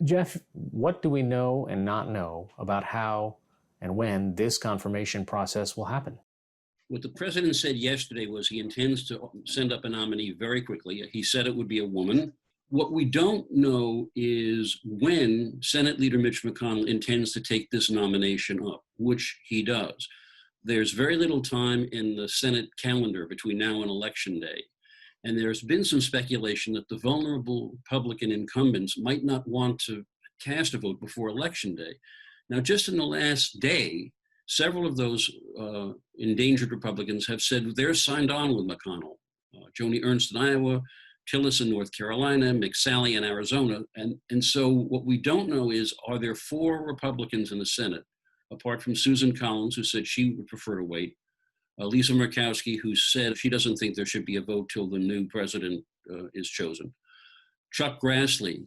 Jeff, what do we know and not know about how and when this confirmation process will happen? What the president said yesterday was he intends to send up a nominee very quickly. He said it would be a woman. What we don't know is when Senate Leader Mitch McConnell intends to take this nomination up, which he does. There's very little time in the Senate calendar between now and Election Day. And there's been some speculation that the vulnerable Republican incumbents might not want to cast a vote before Election Day. Now, just in the last day, several of those endangered Republicans have said they're signed on with McConnell. Joni Ernst in Iowa, Tillis in North Carolina, McSally in Arizona. And so what we don't know is, are there four Republicans in the Senate, apart from Susan Collins, who said she would prefer to wait, Lisa Murkowski, who said she doesn't think there should be a vote till the new president is chosen. Chuck Grassley,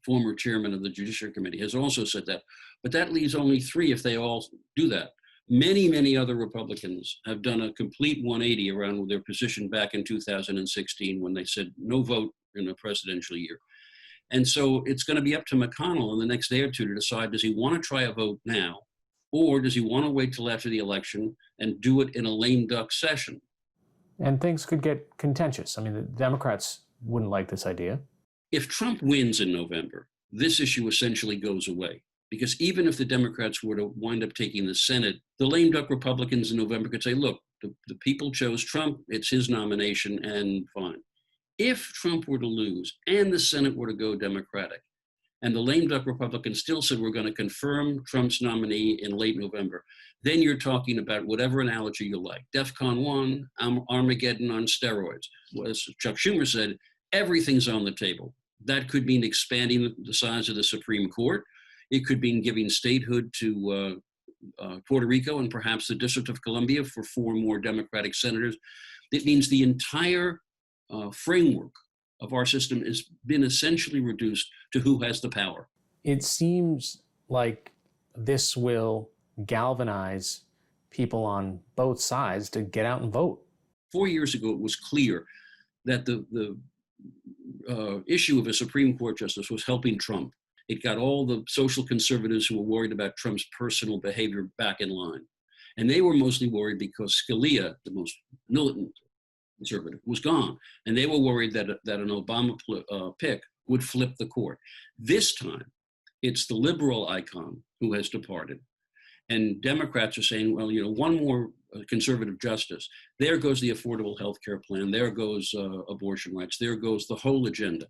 former chairman of the Judiciary Committee, has also said that. But that leaves only three if they all do that. Many, many other Republicans have done a complete 180 around their position back in 2016 when they said no vote in a presidential year. And so it's going to be up to McConnell in the next day or two to decide, does he want to try a vote now? Or does he want to wait till after the election and do it in a lame duck session? And things could get contentious. I mean, the Democrats wouldn't like this idea. If Trump wins in November, this issue essentially goes away. Because even if the Democrats were to wind up taking the Senate, the lame duck Republicans in November could say, look, the people chose Trump, it's his nomination, and fine. If Trump were to lose and the Senate were to go Democratic, and the lame duck Republicans still said we're going to confirm Trump's nominee in late November, then you're talking about whatever analogy you like. DEFCON 1, Armageddon on steroids. As Chuck Schumer said, everything's on the table. That could mean expanding the size of the Supreme Court. It could mean giving statehood to Puerto Rico and perhaps the District of Columbia for 4 more Democratic senators. It means the entire framework of our system has been essentially reduced to who has the power. It seems like this will galvanize people on both sides to get out and vote. 4 years ago, it was clear that the issue of a Supreme Court justice was helping Trump. It got all the social conservatives who were worried about Trump's personal behavior back in line. And they were mostly worried because Scalia, the most militant conservative, was gone. And they were worried that an Obama pick would flip the court. This time, it's the liberal icon who has departed. And Democrats are saying, well, one more conservative justice. There goes the affordable health care plan. There goes abortion rights. There goes the whole agenda.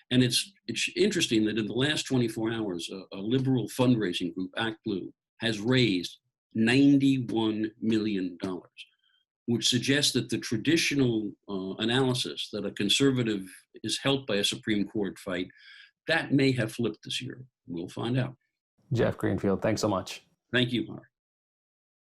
And it's interesting that in the last 24 hours, a liberal fundraising group, Act Blue, has raised $91 million, which suggests that the traditional analysis that a conservative is helped by a Supreme Court fight, that may have flipped this year. We'll find out. Jeff Greenfield, thanks so much. Thank you, Mark.